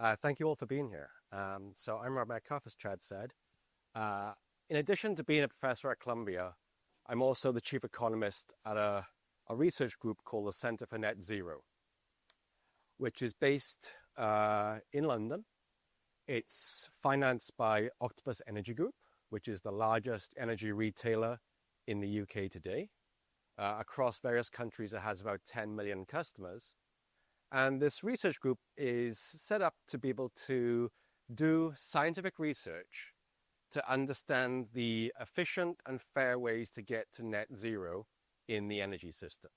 Thank you all for being here. So I'm Metcalfe, as Chad said. In addition to being a professor at Columbia, I'm also the chief economist at a research group called the Center for Net Zero, which is based in London. It's financed by Octopus Energy Group, which is the largest energy retailer in the UK today. Across various countries, it has about 10 million customers. And this research group is set up to be able to do scientific research to understand the efficient and fair ways to get to net zero in the energy system.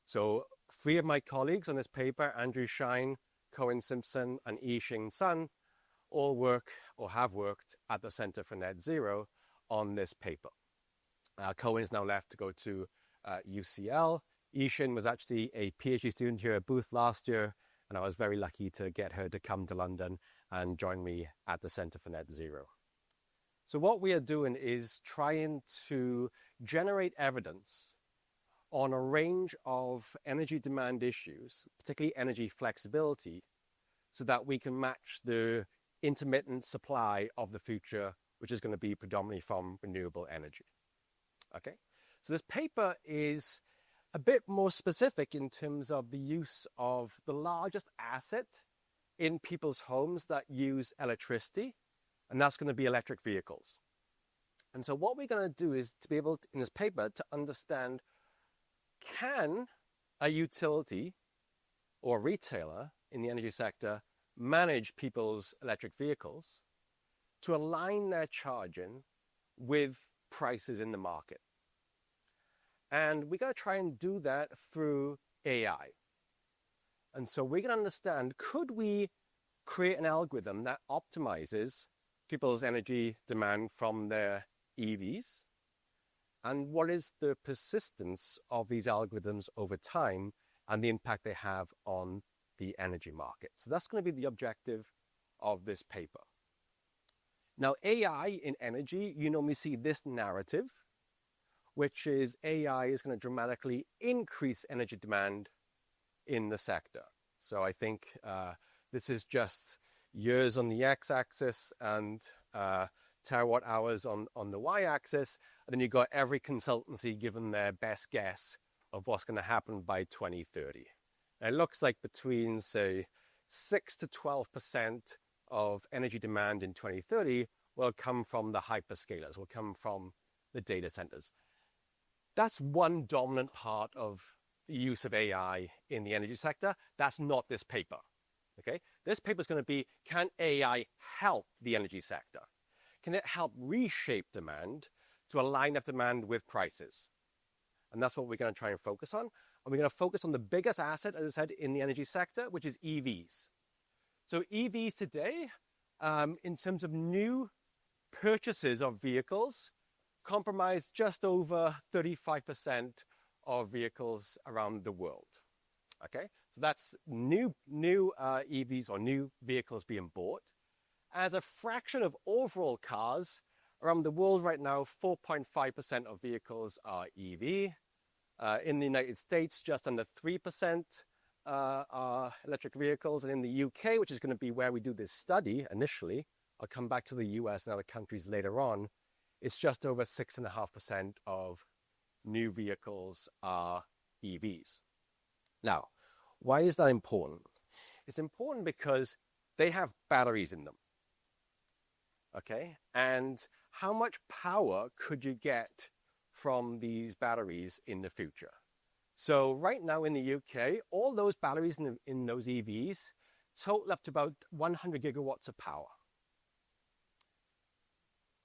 So 3 of my colleagues on this paper, Andrew Shine, Cohen Simpson, and Yi-Xing Sun, all work or have worked at the Center for Net Zero on this paper. Cohen's now left to go to UCL. Yi-Xing was actually a PhD student here at Booth last year, and I was very lucky to get her to come to London and join me at the Center for Net Zero. So what we are doing is trying to generate evidence on a range of energy demand issues, particularly energy flexibility, so that we can match the intermittent supply of the future, which is going to be predominantly from renewable energy. Okay, so this paper is a bit more specific in terms of the use of the largest asset in people's homes that use electricity, and that's going to be electric vehicles. And so what we're going to do is to be able to, in this paper, to understand, can a utility or retailer in the energy sector manage people's electric vehicles to align their charging with prices in the market? And we're going to try and do that through AI. And so we're going to understand, could we create an algorithm that optimizes people's energy demand from their EVs? And what is the persistence of these algorithms over time and the impact they have on the energy market? So that's going to be the objective of this paper. Now, AI in energy, you normally see this narrative, which is AI is going to dramatically increase energy demand in the sector. So I think this is just years on the x-axis and terawatt hours on the y-axis. And then you've got every consultancy given their best guess of what's going to happen by 2030. And it looks like between, say, 6 to 12% of energy demand in 2030 will come from the hyperscalers, will come from the data centers. That's one dominant part of the use of AI in the energy sector. That's not this paper, okay? This paper is going to be, can AI help the energy sector? Can it help reshape demand to align that demand with prices? And that's what we're going to try and focus on. And we're going to focus on the biggest asset, as I said, in the energy sector, which is EVs. So EVs today, in terms of new purchases of vehicles, comprise just over 35% of vehicles around the world. Okay, so that's new EVs or new vehicles being bought. As a fraction of overall cars around the world right now, 4.5% of vehicles are EV. In the United States, just under 3% are electric vehicles. And in the UK, which is going to be where we do this study initially, I'll come back to the US and other countries later on, it's just over 6.5% of new vehicles are EVs. Now, why is that important? It's important because they have batteries in them, okay? And how much power could you get from these batteries in the future? So right now in the UK, all those batteries in those EVs total up to about 100 gigawatts of power.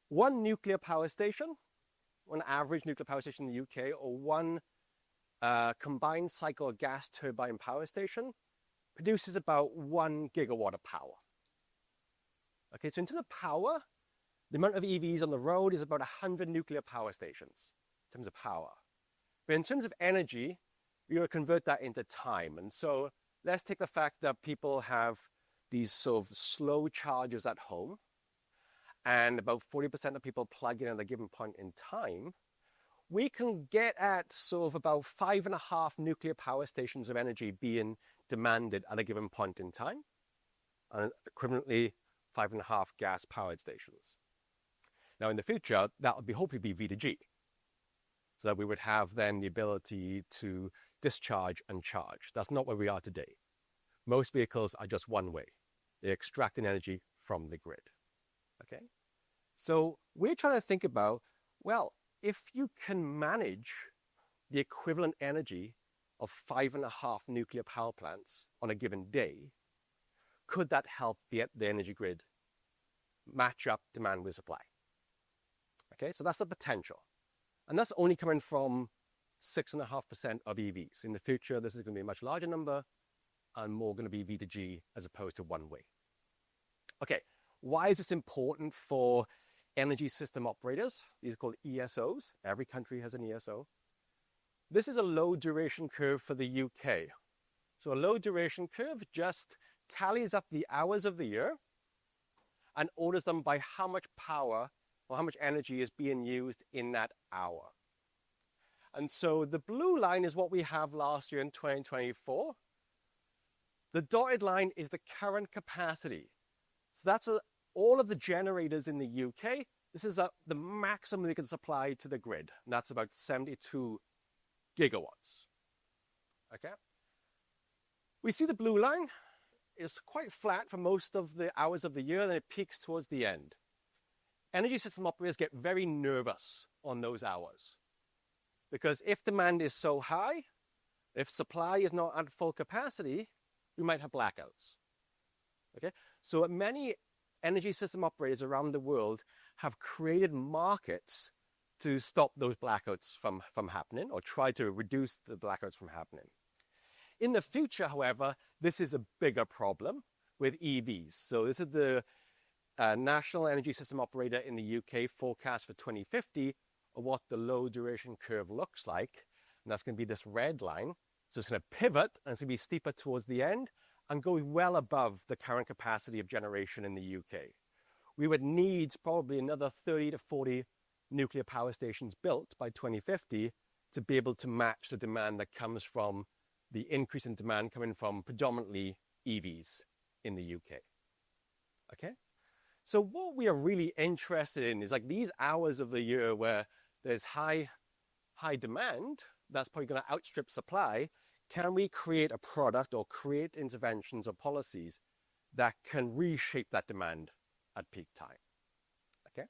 One nuclear power station, one average nuclear power station in the UK, or one combined cycle gas turbine power station produces about 1 gigawatt of power. Okay, so in terms of power, the amount of EVs on the road is about 100 nuclear power stations in terms of power. But in terms of energy, you're going to convert that into time. And so let's take the fact that people have these sort of slow chargers at home, and about 40% of people plug in at a given point in time. We can get at sort of about 5.5 nuclear power stations of energy being demanded at a given point in time. and equivalently 5.5 gas-powered stations. Now, in the future, that would hopefully be V2G. So that we would have then the ability to discharge and charge. That's not where we are today. Most vehicles are just one way. They're extracting energy from the grid. Okay? So we're trying to think about, well, if you can manage the equivalent energy of 5.5 nuclear power plants on a given day, could that help the energy grid match up demand with supply? Okay, so that's the potential. And that's only coming from 6.5% of EVs. In the future, this is going to be a much larger number and more going to be V2G as opposed to one way. Okay, why is this important for energy system operators? These are called ESOs. Every country has an ESO. This is a low duration curve for the UK. So a low duration curve just tallies up the hours of the year and orders them by how much power or how much energy is being used in that hour. And so the blue line is what we have last year in 2024. The dotted line is the current capacity. So that's all of the generators in the UK. This is the maximum they can supply to the grid. And that's about 72 gigawatts. Okay. We see the blue line is quite flat for most of the hours of the year, and it peaks towards the end. Energy system operators get very nervous on those hours because if demand is so high, if supply is not at full capacity, we might have blackouts. Okay, so many energy system operators around the world have created markets to stop those blackouts from happening or try to reduce the blackouts from happening. In the future, however, this is a bigger problem with EVs. So this is the National Energy System Operator in the UK forecast for 2050 of what the low duration curve looks like. And that's going to be this red line. So it's going to pivot and it's going to be steeper towards the end and go well above the current capacity of generation in the UK. We would need probably another 30 to 40 nuclear power stations built by 2050 to be able to match the demand that comes from the increase in demand coming from predominantly EVs in the UK. Okay? So what we are really interested in is like these hours of the year where there's high demand, that's probably going to outstrip supply. Can we create a product or create interventions or policies that can reshape that demand at peak time? Okay.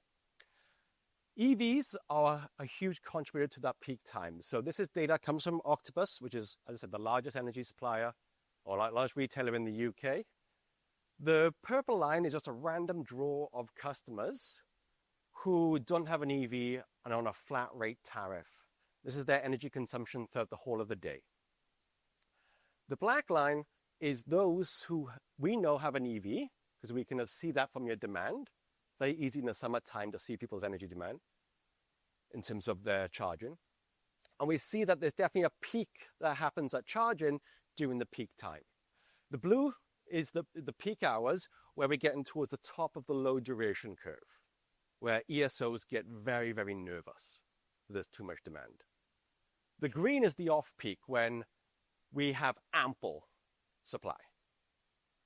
EVs are a huge contributor to that peak time. So this is data comes from Octopus, which is, as I said, the largest energy supplier or largest retailer in the UK. The purple line is just a random draw of customers who don't have an EV and are on a flat rate tariff. This is their energy consumption throughout the whole of the day. The black line is those who we know have an EV, because we can see that from your demand. Very easy in the summertime to see people's energy demand in terms of their charging. And we see that there's definitely a peak that happens at charging during the peak time. The blue is the peak hours where we're getting towards the top of the low duration curve, where ESOs get very, very nervous. There's too much demand. The green is the off-peak when we have ample supply,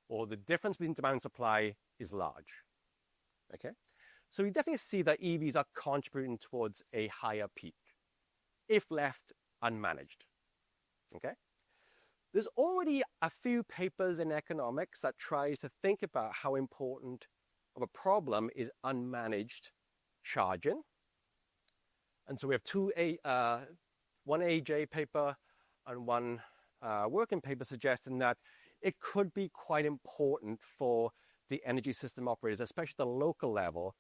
or the difference between demand and supply is large. Okay, so we definitely see that EVs are contributing towards a higher peak if left unmanaged. Okay, there's already a few papers in economics that tries to think about how important of a problem is unmanaged charging. And so we have one AJ paper and one working paper suggesting that it could be quite important for the energy system operators, especially at the local level,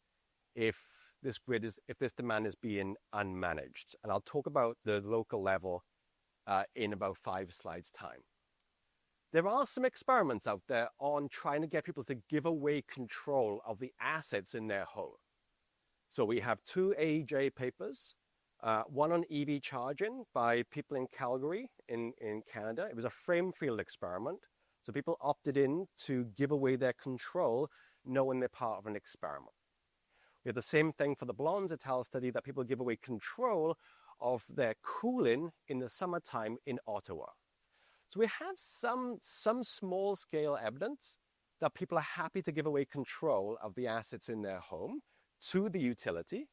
if this demand is being unmanaged. And I'll talk about the local level in about 5 slides' time. There are some experiments out there on trying to get people to give away control of the assets in their home. So we have 2 AEJ papers, one on EV charging by people in Calgary in Canada. It was a frame field experiment. So people opted in to give away their control, knowing they're part of an experiment. We have the same thing for the Blondes et al. Study that people give away control of their cooling in the summertime in Ottawa. So we have some small scale evidence that people are happy to give away control of the assets in their home to the utility.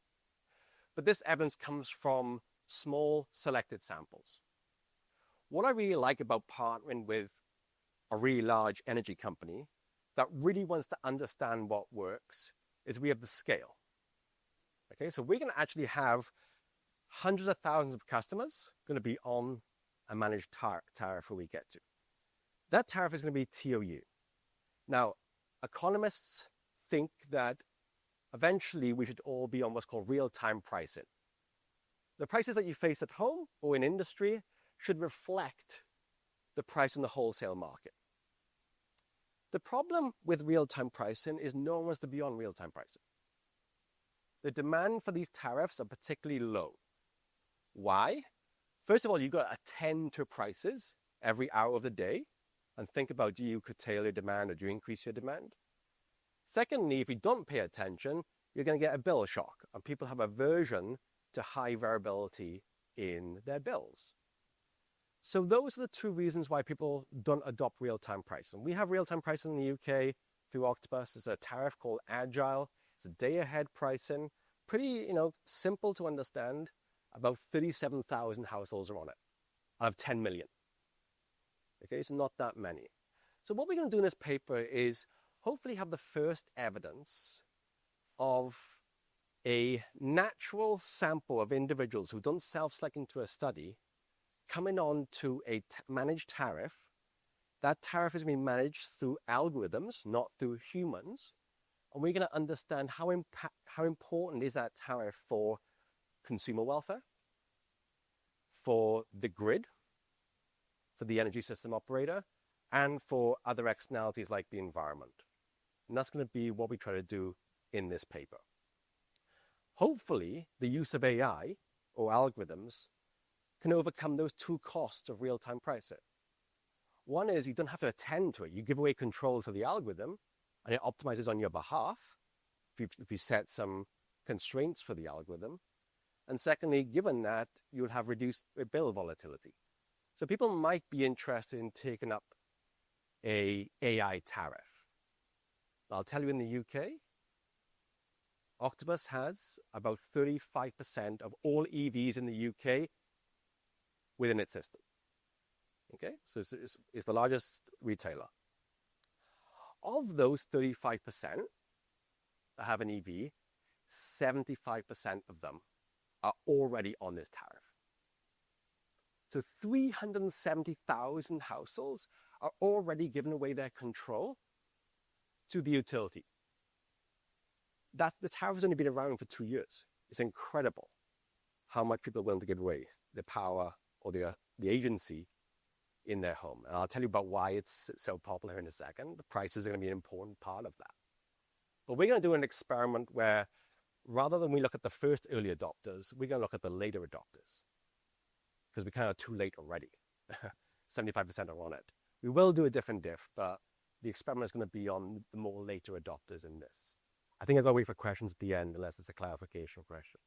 But this evidence comes from small selected samples. What I really like about partnering with a really large energy company that really wants to understand what works is we have the scale. Okay, so we're going to actually have hundreds of thousands of customers going to be on a managed tariff when we get to. That tariff is going to be TOU. Now, economists think that eventually we should all be on what's called real-time pricing. The prices that you face at home or in industry should reflect the price in the wholesale market. The problem with real-time pricing is no one wants to be on real-time pricing. The demand for these tariffs are particularly low. Why? First of all, you've got to attend to prices every hour of the day and think about, do you curtail your demand or do you increase your demand? Secondly, if you don't pay attention, you're going to get a bill shock, and people have aversion to high variability in their bills. So those are the two reasons why people don't adopt real-time pricing. We have real-time pricing in the UK through Octopus. There's a tariff called Agile. It's a day-ahead pricing. Pretty, simple to understand. About 37,000 households are on it out of 10 million. Okay, so not that many. So what we're going to do in this paper is hopefully have the first evidence of a natural sample of individuals who don't self-select into a study coming on to a managed tariff. That tariff is being managed through algorithms, not through humans. And we're going to understand how important is that tariff for consumer welfare, for the grid, for the energy system operator, and for other externalities like the environment. And that's going to be what we try to do in this paper. Hopefully, the use of AI or algorithms can overcome those two costs of real-time pricing. One is you don't have to attend to it. You give away control to the algorithm, and it optimizes on your behalf if you set some constraints for the algorithm. And secondly, given that, you'll have reduced bill volatility. So people might be interested in taking up an AI tariff. I'll tell you, in the UK, Octopus has about 35% of all EVs in the UK within its system. Okay, so it's the largest retailer. Of those 35% that have an EV, 75% of them are already on this tariff. So 370,000 households are already giving away their control to the utility. The tariff has only been around for 2 years. It's incredible how much people are willing to give away the power or the agency in their home. And I'll tell you about why it's so popular in a second. The prices are going to be an important part of that. But we're going to do an experiment where rather than we look at the first early adopters, we're going to look at the later adopters, because we're kind of too late already. 75% are on it. We will do a different diff, but the experiment is going to be on the more later adopters in this. I think I've got to wait for questions at the end, unless it's a clarification question.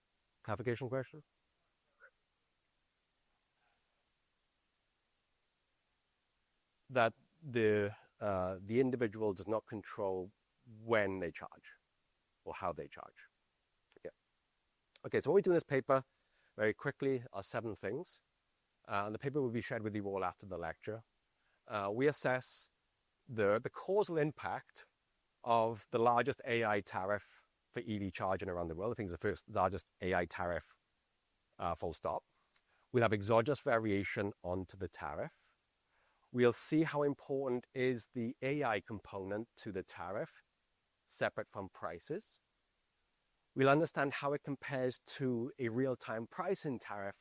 Clarification question? That the individual does not control when they charge or how they charge. Okay, so what we do in this paper, very quickly, are 7 things. And the paper will be shared with you all after the lecture. We assess the causal impact of the largest AI tariff for EV charging around the world. I think it's the first largest AI tariff, full stop. We'll have exogenous variation onto the tariff. We'll see how important is the AI component to the tariff, separate from prices. We'll understand how it compares to a real-time pricing tariff,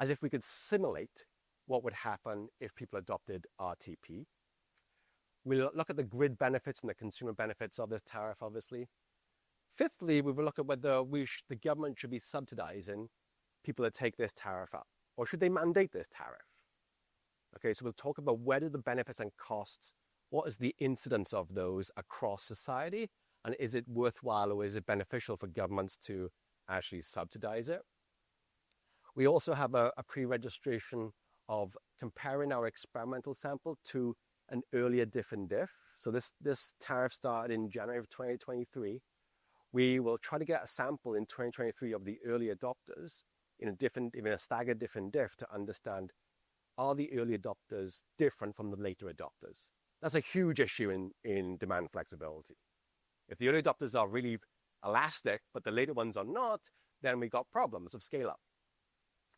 as if we could simulate what would happen if people adopted RTP. We'll look at the grid benefits and the consumer benefits of this tariff, obviously. Fifthly, we will look at whether the government should be subsidizing people that take this tariff up, or should they mandate this tariff? Okay, so we'll talk about where do the benefits and costs, what is the incidence of those across society, and is it worthwhile or is it beneficial for governments to actually subsidize it? We also have a pre-registration of comparing our experimental sample to an earlier diff and diff. So this tariff started in January of 2023. We will try to get a sample in 2023 of the early adopters in a staggered diff and diff to understand, are the early adopters different from the later adopters? That's a huge issue in demand flexibility. If the early adopters are really elastic, but the later ones are not, then we got problems of scale up.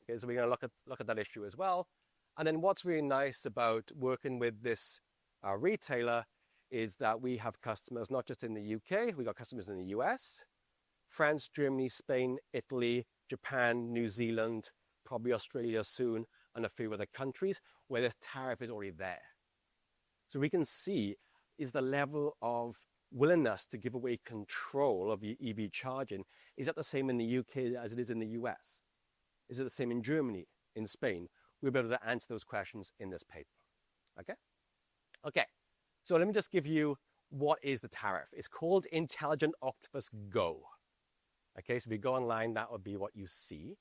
Okay, so we're going to look at that issue as well. And then what's really nice about working with this retailer is that we have customers not just in the UK, we got customers in the US, France, Germany, Spain, Italy, Japan, New Zealand, probably Australia soon, and a few other countries where this tariff is already there. So we can see, is the level of willingness to give away control of your EV charging, is that the same in the UK as it is in the US? Is it the same in Germany, in Spain? We'll be able to answer those questions in this paper, okay? Okay, so let me just give you what is the tariff. It's called Intelligent Octopus Go. Okay, so if you go online, that would be what you see.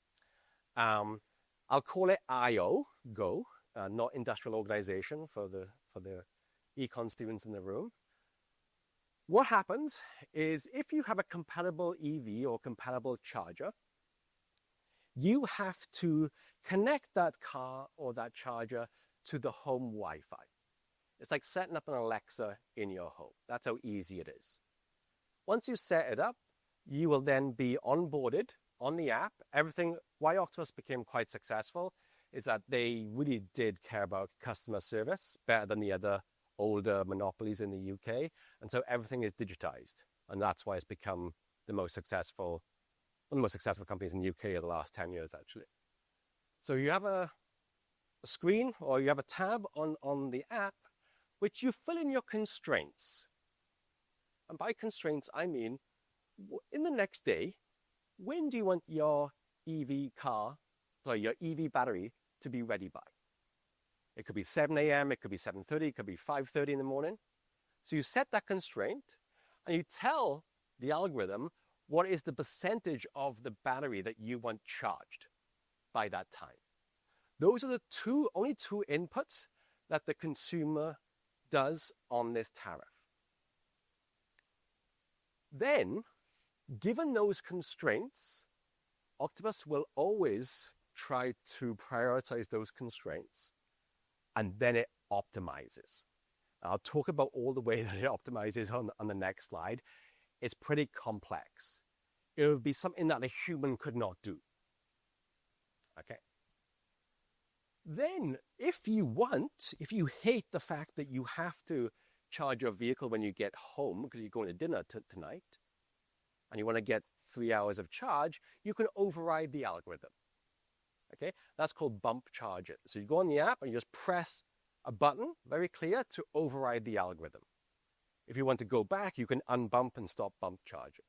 I'll call it IO, Go, not industrial organization for the econ students in the room. What happens is if you have a compatible EV or compatible charger, you have to connect that car or that charger to the home Wi-Fi. It's like setting up an Alexa in your home. That's how easy it is. Once you set it up, you will then be onboarded on the app. Why Octopus became quite successful is that they really did care about customer service better than the other older monopolies in the UK. And so everything is digitized. And that's why it's become one of the most successful companies in the UK in the last 10 years, actually. So you have a screen or you have a tab on the app, which you fill in your constraints. And by constraints, I mean, in the next day, when do you want your EV battery to be ready by? It could be 7 a.m., it could be 7:30, it could be 5:30 in the morning. So you set that constraint and you tell the algorithm what is the percentage of the battery that you want charged by that time. Those are the only two inputs that the consumer does on this tariff. Then, given those constraints, Octopus will always try to prioritize those constraints, and then it optimizes. I'll talk about all the way that it optimizes on the next slide. It's pretty complex. It would be something that a human could not do. Okay. Then, if you hate the fact that you have to charge your vehicle when you get home because you're going to dinner tonight, and you want to get 3 hours of charge, you can override the algorithm. Okay, that's called bump charging. So you go on the app and you just press a button, very clear, to override the algorithm. If you want to go back, you can unbump and stop bump charging.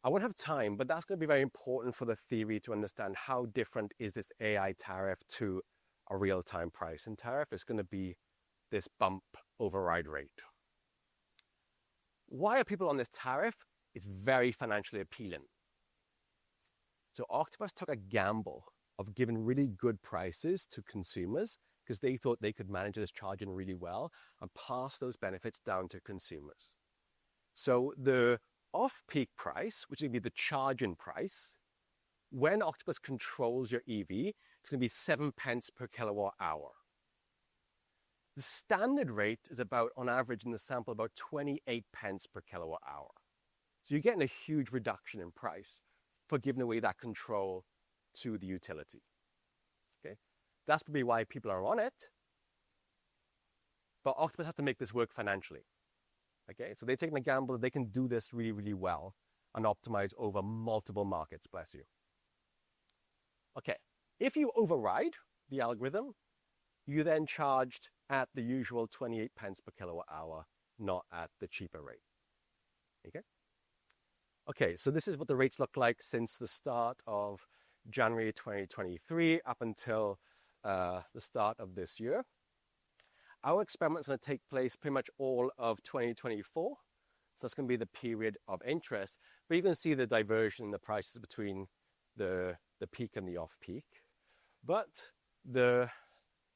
I won't have time, but that's going to be very important for the theory to understand how different is this AI tariff to a real-time pricing tariff. It's going to be this bump override rate. Why are people on this tariff? It's very financially appealing. So Octopus took a gamble of giving really good prices to consumers because they thought they could manage this charging really well and pass those benefits down to consumers. So the off-peak price, which would be the charging price, when Octopus controls your EV, it's going to be 7 pence per kilowatt hour. The standard rate is about, on average in the sample, about 28 pence per kilowatt hour. So you're getting a huge reduction in price for giving away that control to the utility. Okay, that's probably why people are on it. But Octopus has to make this work financially. Okay, so they're taking a gamble that they can do this really, really well and optimize over multiple markets, bless you. Okay, if you override the algorithm, you then charged at the usual 28 pence per kilowatt hour, not at the cheaper rate. Okay? Okay, so this is what the rates look like since the start of January 2023 up until the start of this year. Our experiment's going to take place pretty much all of 2024. So that's going to be the period of interest. But you can see the diversion in the prices between the peak and the off-peak. But the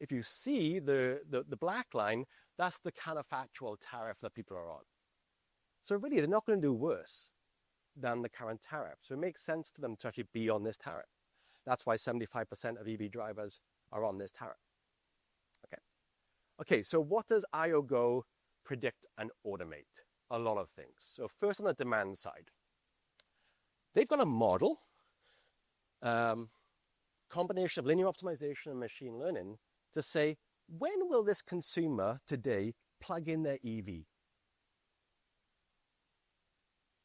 if you see the black line, that's the counterfactual tariff that people are on. So really, they're not going to do worse than the current tariff. So it makes sense for them to actually be on this tariff. That's why 75% of EV drivers are on this tariff. Okay, so what does IOGO predict and automate? A lot of things. So first on the demand side, they've got a model, combination of linear optimization and machine learning to say, when will this consumer today plug in their EV?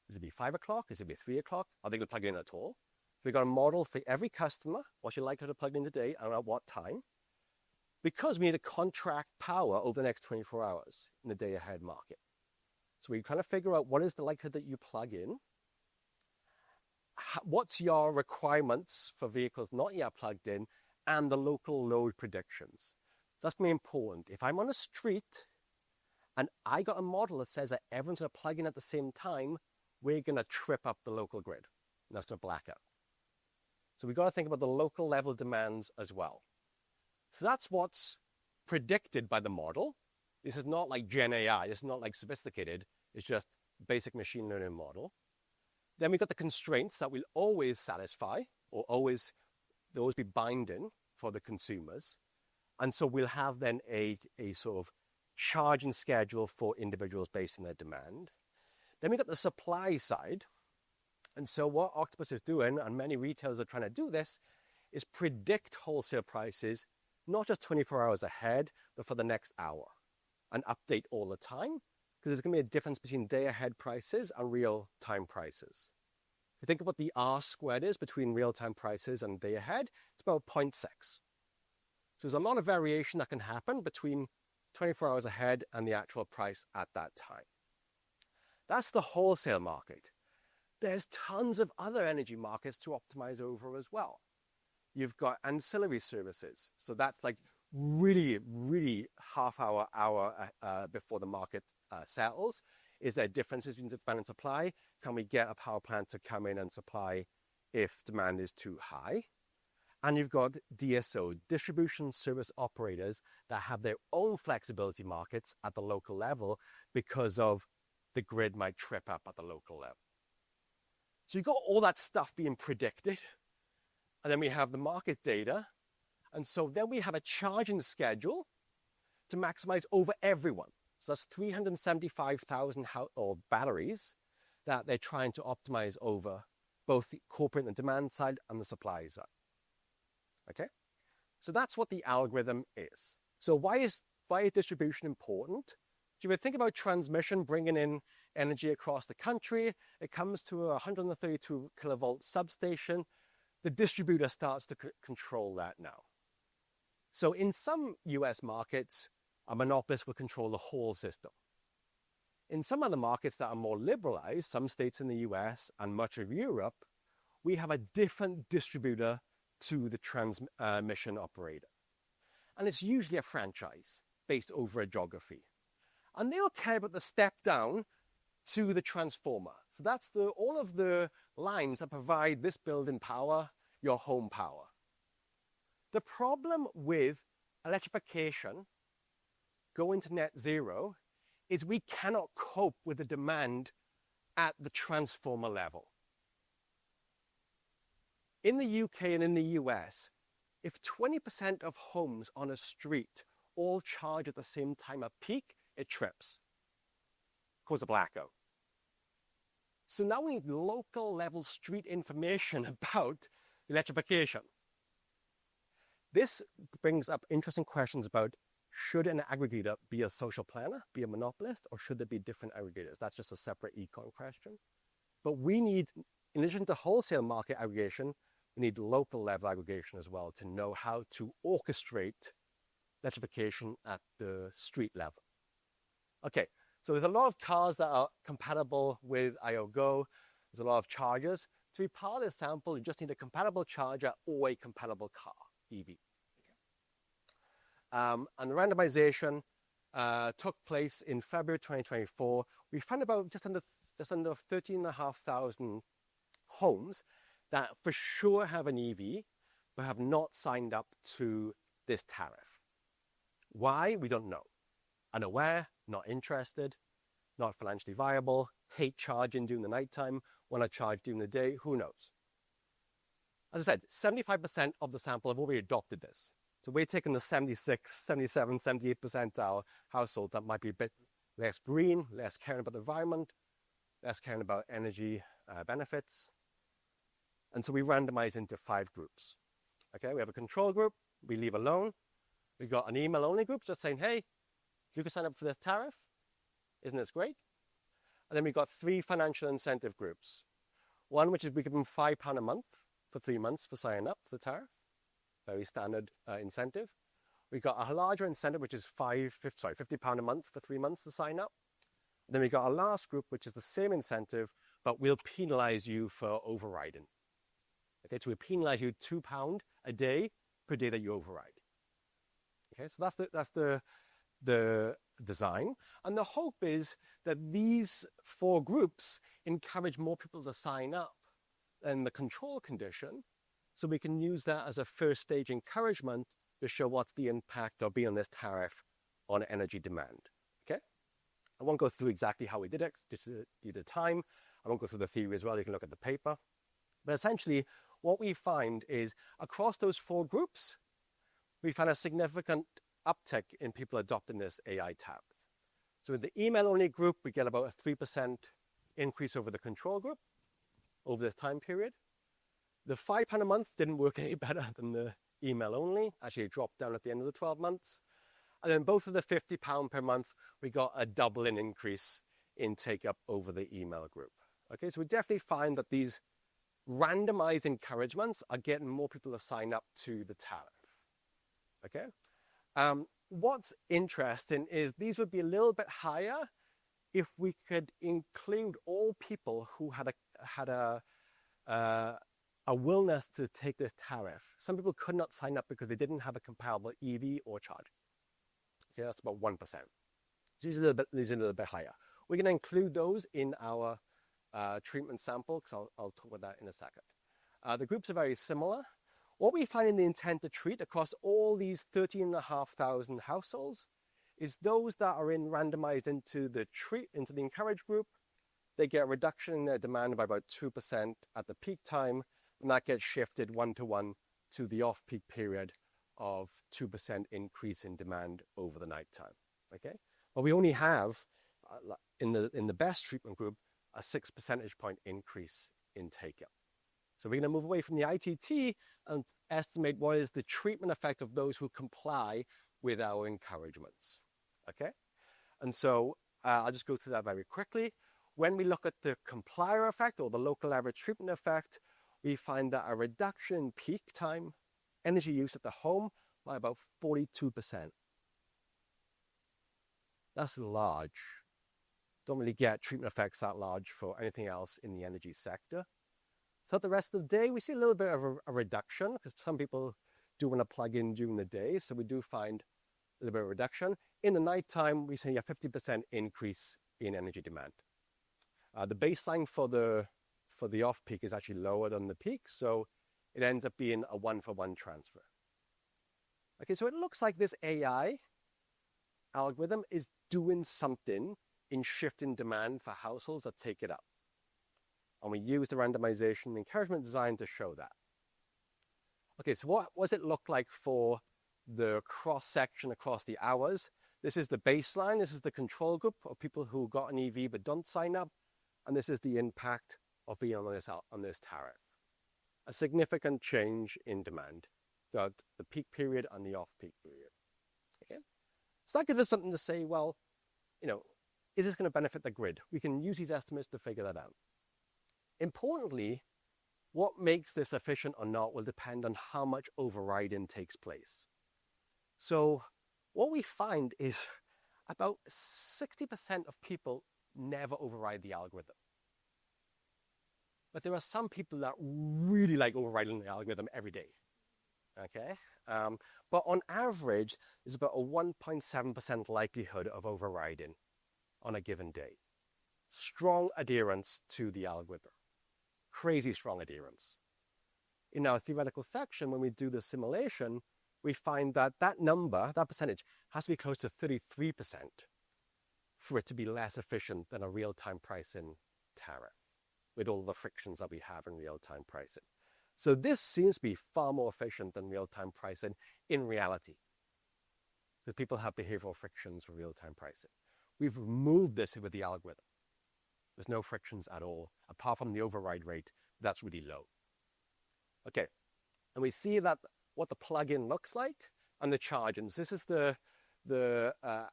Is it be 5 o'clock? Is it be 3 o'clock? Are they going to plug in at all? We've got a model for every customer, what's your likelihood to plug in today and at what time? Because we need to contract power over the next 24 hours in the day ahead market. So we're trying to figure out what is the likelihood that you plug in, what's your requirements for vehicles not yet plugged in, and the local load predictions. So that's going to be important. If I'm on a street and I got a model that says that everyone's going to plug in at the same time, we're going to trip up the local grid, and that's going to black out. So we've got to think about the local level demands as well. So that's what's predicted by the model. This is not like Gen AI. This is not like sophisticated. It's just basic machine learning model. Then we've got the constraints that will always satisfy or always be binding for the consumers. And so we'll have then a sort of charging schedule for individuals based on their demand. Then we've got the supply side. And so what Octopus is doing, and many retailers are trying to do this, is predict wholesale prices, not just 24 hours ahead, but for the next hour, and update all the time, because there's going to be a difference between day-ahead prices and real-time prices. If you think about the R squared is between real-time prices and day-ahead, it's about 0.6. So there's a lot of variation that can happen between 24 hours ahead and the actual price at that time. That's the wholesale market. There's tons of other energy markets to optimize over as well. You've got ancillary services. So that's like really, really half hour before the market settles. Is there differences between demand and supply? Can we get a power plant to come in and supply if demand is too high? And you've got DSO, distribution service operators, that have their own flexibility markets at the local level because of the grid might trip up at the local level. So you've got all that stuff being predicted. And then we have the market data. And so then we have a charging schedule to maximize over everyone. So that's 375,000 batteries that they're trying to optimize over both the corporate and the demand side and the supply side. Okay? So that's what the algorithm is. So why is distribution important? If you think about transmission bringing in energy across the country, it comes to a 132 kilovolt substation. The distributor starts to control that now. So in some US markets, a monopolist will control the whole system. In some other markets that are more liberalized, some states in the US and much of Europe, we have a different distributor to the transmission operator. And it's usually a franchise based over a geography. And they'll care about the step down to the transformer. So that's all of the lines that provide this building power, your home power. The problem with electrification going to net zero is we cannot cope with the demand at the transformer level. In the UK and in the US, if 20% of homes on a street all charge at the same time at peak, it trips, causes a blackout. So now we need local level street information about electrification. This brings up interesting questions about, should an aggregator be a social planner, be a monopolist, or should there be different aggregators? That's just a separate econ question. But we need, in addition to wholesale market aggregation, we need local level aggregation as well to know how to orchestrate electrification at the street level. Okay, so there's a lot of cars that are compatible with IOGO. There's a lot of chargers. To be part of this sample, you just need a compatible charger or a compatible car, EV. And the randomization took place in February 2024. We found about just under 13,500 homes that for sure have an EV, but have not signed up to this tariff. Why? We don't know. Unaware, not interested, not financially viable, hate charging during the nighttime, want to charge during the day, who knows? As I said, 75% of the sample have already adopted this. So we're taking the 76, 77, 78 percentile households that might be a bit less green, less caring about the environment, less caring about energy benefits. And so we randomize into 5 groups. Okay, we have a control group, we leave alone. We got an email only group just saying, hey, you can sign up for this tariff. Isn't this great? And then we got 3 financial incentive groups. One, which is we give them £5 a month for 3 months for signing up for the tariff. Very standard incentive. We got a larger incentive, which is £50 a month for 3 months to sign up. And then we got a last group, which is the same incentive, but we'll penalize you for overriding. Okay, so we penalize you £2 a day per day that you override. Okay, so that's the design. And the hope is that these 4 groups encourage more people to sign up than the control condition, so we can use that as a first stage encouragement to show what's the impact of being on this tariff on energy demand. Okay, I won't go through exactly how we did it, just due to time. I won't go through the theory as well, you can look at the paper. But essentially, what we find is across those 4 groups, we find a significant uptick in people adopting this AI tariff. So in the email-only group, we get about a 3% increase over the control group over this time period. The £5 a month didn't work any better than the email-only. Actually, it dropped down at the end of the 12 months. And then both of the £50 per month, we got a doubling increase in take-up over the email group. Okay, so we definitely find that these randomized encouragements are getting more people to sign up to the tariff. Okay. What's interesting is these would be a little bit higher if we could include all people who had a willingness to take this tariff. Some people could not sign up because they didn't have a comparable EV or charge. Okay, that's about 1%. These are a little bit higher. We're going to include those in our treatment sample, because I'll talk about that in a second. The groups are very similar. What we find in the intent to treat across all these 13,500 households is those that are randomized into the encourage group, they get a reduction in their demand by about 2% at the peak time, and that gets shifted 1-to-1 to the off-peak period of 2% increase in demand over the nighttime. Okay, but we only have in the best treatment group a 6 percentage point increase in take-up. So we're going to move away from the ITT and estimate what is the treatment effect of those who comply with our encouragements. Okay, and so I'll just go through that very quickly. When we look at the complier effect or the local average treatment effect, we find that a reduction in peak time energy use at the home by about 42%. That's large. Don't really get treatment effects that large for anything else in the energy sector. So the rest of the day, we see a little bit of a reduction because some people do want to plug in during the day. So we do find a little bit of a reduction. In the nighttime, we see a 50% increase in energy demand. The baseline for the off-peak is actually lower than the peak. So it ends up being a 1-for-1 transfer. Okay, so it looks like this AI algorithm is doing something in shifting demand for households that take it up. And we use the randomization and encouragement design to show that. Okay, so what does it look like for the cross-section across the hours? This is the baseline. This is the control group of people who got an EV but don't sign up. And this is the impact of being on this tariff. A significant change in demand throughout the peak period and the off-peak period. Okay, so that gives us something to say, well, is this going to benefit the grid? We can use these estimates to figure that out. Importantly, what makes this efficient or not will depend on how much overriding takes place. So what we find is about 60% of people never override the algorithm. But there are some people that really like overriding the algorithm every day. Okay, but on average, there's about a 1.7% likelihood of overriding on a given day. Strong adherence to the algorithm. Crazy strong adherence. In our theoretical section, when we do the simulation, we find that that number, that percentage, has to be close to 33% for it to be less efficient than a real-time pricing tariff with all the frictions that we have in real-time pricing. So this seems to be far more efficient than real-time pricing in reality, because people have behavioral frictions for real-time pricing. We've removed this with the algorithm. There's no frictions at all, apart from the override rate. That's really low. Okay, and we see that what the plugin looks like and the charge-ins. This is the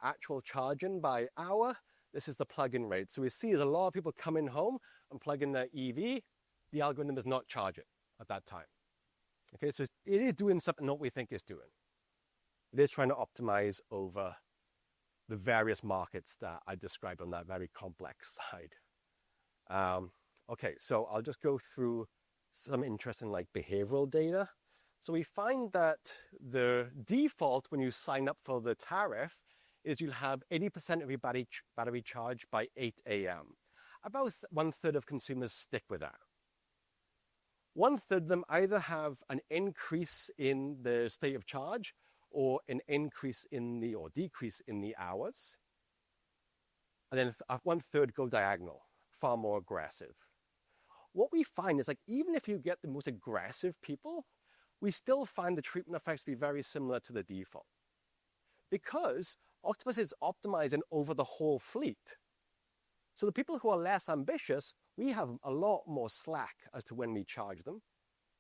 actual charge-in by hour. This is the plug-in rate. So we see there's a lot of people coming home and plug in their EV. The algorithm does not charge it at that time. Okay, so it is doing something not what we think it's doing. It is trying to optimize over the various markets that I described on that very complex slide. Okay, so I'll just go through some interesting behavioral data. So we find that the default when you sign up for the tariff is you'll have 80% of your battery charged by 8 a.m. About 1/3 of consumers stick with that. 1/3 of them either have an increase in the state of charge or an increase in or decrease in the hours. And then 1/3 go diagonal, far more aggressive. What we find is even if you get the most aggressive people, we still find the treatment effects to be very similar to the default, because Octopus is optimizing over the whole fleet. So the people who are less ambitious, we have a lot more slack as to when we charge them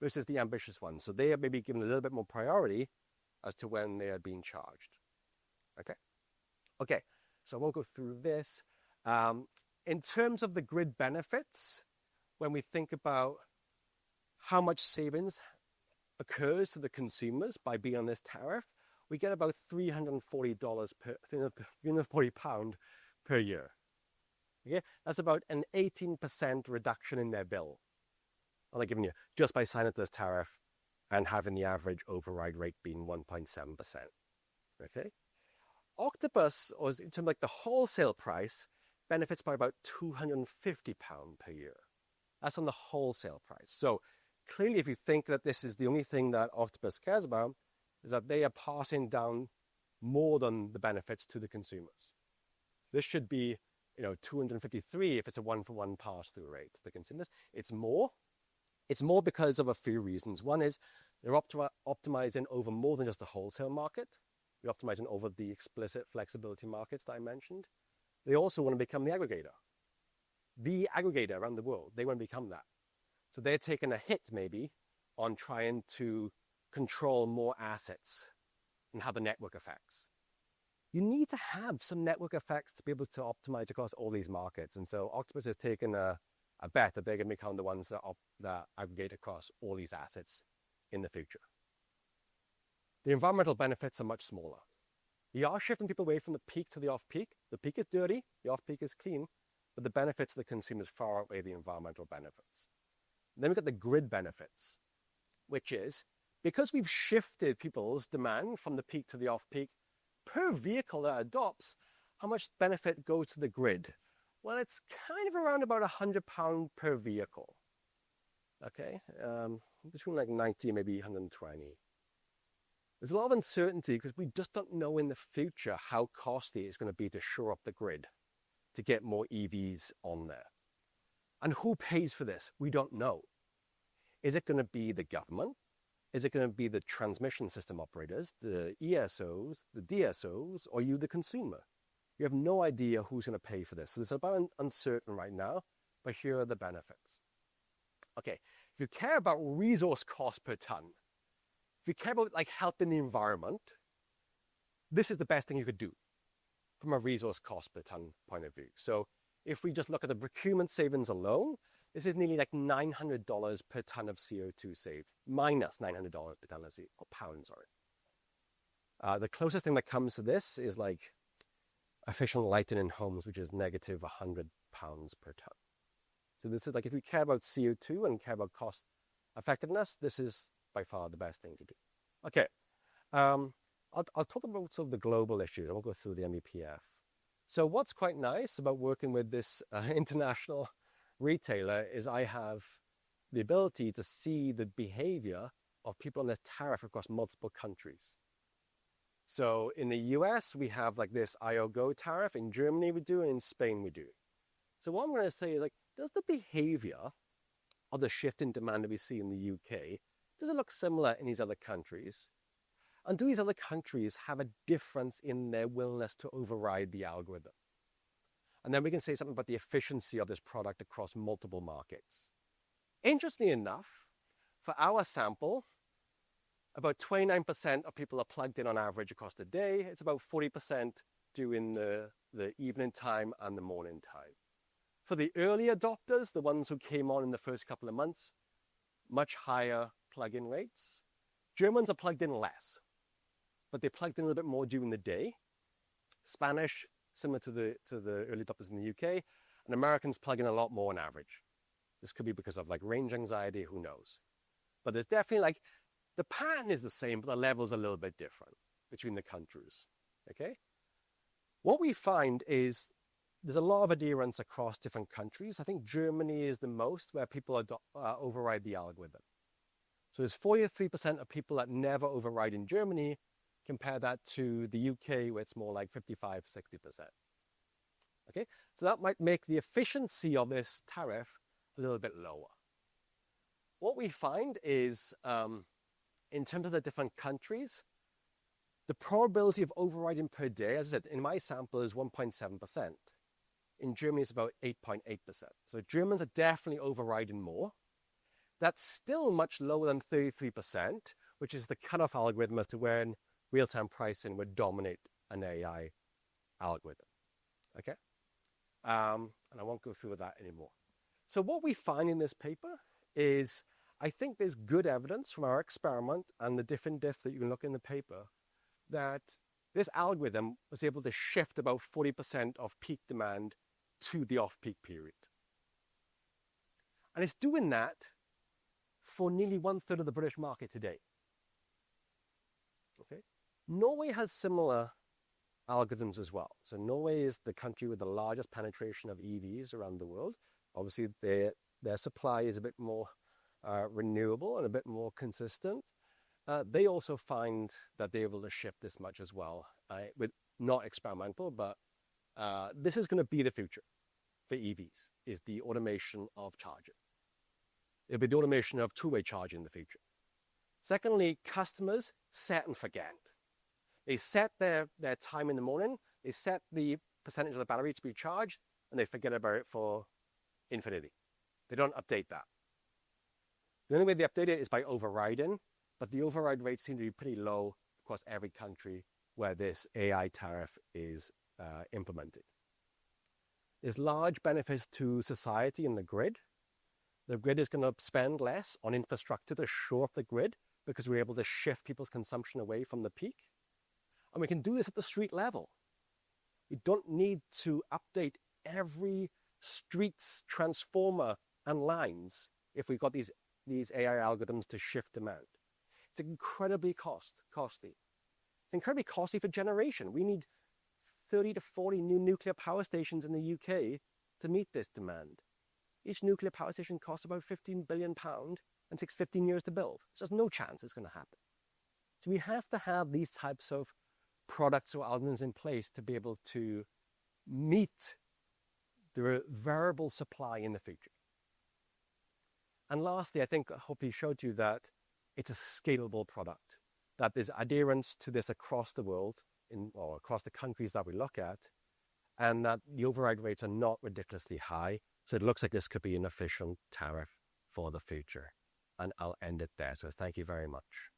versus the ambitious ones. So they are maybe given a little bit more priority as to when they are being charged. Okay, so I won't go through this. In terms of the grid benefits, when we think about how much savings occurs to the consumers by being on this tariff, we get about £340 per year. Okay, that's about an 18% reduction in their bill. And they're giving you just by signing up to this tariff and having the average override rate being 1.7%. Okay, Octopus, or in terms of the wholesale price, benefits by about £250 per year. That's on the wholesale price. So clearly, if you think that this is the only thing that Octopus cares about, is that they are passing down more than the benefits to the consumers. This should be, 253 if it's a one-for-one pass-through rate to the consumers. It's more. It's more because of a few reasons. One is they're optimizing over more than just the wholesale market. They're optimizing over the explicit flexibility markets that I mentioned. They also want to become the aggregator around the world. They want to become that. So they're taking a hit maybe on trying to control more assets and have the network effects. You need to have some network effects to be able to optimize across all these markets. And so Octopus has taken a bet that they're going to become the ones that aggregate across all these assets in the future. The environmental benefits are much smaller. You are shifting people away from the peak to the off-peak. The peak is dirty, the off-peak is clean, but the benefits to the consumers far outweigh the environmental benefits. Then we've got the grid benefits, which is because we've shifted people's demand from the peak to the off-peak, per vehicle that adopts, how much benefit goes to the grid? Well, it's kind of around about £100 per vehicle. Okay, between 90 and maybe 120. There's a lot of uncertainty because we just don't know in the future how costly it's going to be to shore up the grid to get more EVs on there. And who pays for this? We don't know. Is it going to be the government? Is it going to be the transmission system operators, the ESOs, the DSOs, or you, the consumer? You have no idea who's going to pay for this. So it's about uncertain right now, but here are the benefits. Okay, if you care about resource cost per ton, if you care about helping the environment, this is the best thing you could do from a resource cost per ton point of view. So if we just look at the procurement savings alone, this is nearly $900 per ton of CO2 saved, minus $900 per ton of CO2, or pounds, sorry. The closest thing that comes to this is efficient lighting in homes, which is negative £100 per ton. So this is if you care about CO2 and care about cost effectiveness, this is by far the best thing to do. Okay, I'll talk about some of the global issues. I won't go through the MEPF. So what's quite nice about working with this international retailer is I have the ability to see the behavior of people on this tariff across multiple countries. So in the US, we have like this IO-GO tariff. In Germany, we do, and in Spain, we do. So what I'm going to say is, like, does the behavior of the shift in demand that we see in the UK, does it look similar in these other countries? And do these other countries have a difference in their willingness to override the algorithm? And then we can say something about the efficiency of this product across multiple markets. Interestingly enough, for our sample, about 29% of people are plugged in on average across the day. It's about 40% during the evening time and the morning time. For the early adopters, the ones who came on in the first couple of months, much higher plug-in rates. Germans are plugged in less, but they plugged in a little bit more during the day. Spanish, similar to the early adopters in the UK, and Americans plug in a lot more on average. This could be because of like range anxiety, who knows? But there's definitely like, the pattern is the same, but the level's a little bit different between the countries, okay? What we find is there's a lot of adherence across different countries. I think Germany is the most where people override the algorithm. So there's 43% of people that never override in Germany. Compare that to the UK, where it's more like 55, 60%. Okay, so that might make the efficiency of this tariff a little bit lower. What we find is, in terms of the different countries, the probability of overriding per day, as I said, in my sample is 1.7%. In Germany, it's about 8.8%. So Germans are definitely overriding more. That's still much lower than 33%, which is the cutoff algorithm as to when real-time pricing would dominate an AI algorithm, okay? And I won't go through that anymore. So what we find in this paper is, I think there's good evidence from our experiment and the different diffs that you can look in the paper that this algorithm was able to shift about 40% of peak demand to the off-peak period. And it's doing that for nearly 1/3 of the British market today. Okay? Norway has similar algorithms as well. So Norway is the country with the largest penetration of EVs around the world. Obviously, their supply is a bit more renewable and a bit more consistent. They also find that they're able to shift this much as well, with not experimental, but this is going to be the future for EVs, is the automation of charging. It'll be the automation of two-way charging in the future. Secondly, customers set and forget. They set their time in the morning, they set the percentage of the battery to be charged, and they forget about it for infinity. They don't update that. The only way they update it is by overriding, but the override rates seem to be pretty low across every country where this AI tariff is implemented. There's large benefits to society and the grid. The grid is going to spend less on infrastructure to shore up the grid because we're able to shift people's consumption away from the peak. And we can do this at the street level. We don't need to update every street's transformer and lines if we've got these AI algorithms to shift demand. It's incredibly costly. It's incredibly costly for generation. We need 30 to 40 new nuclear power stations in the UK to meet this demand. Each nuclear power station costs about £15 billion and takes 15 years to build. So there's no chance it's going to happen. So we have to have these types of products or algorithms in place to be able to meet the variable supply in the future. And lastly, I hope he showed you that it's a scalable product, that there's adherence to this across the world, or across the countries that we look at, and that the override rates are not ridiculously high. So it looks like this could be an efficient tariff for the future. And I'll end it there. So thank you very much.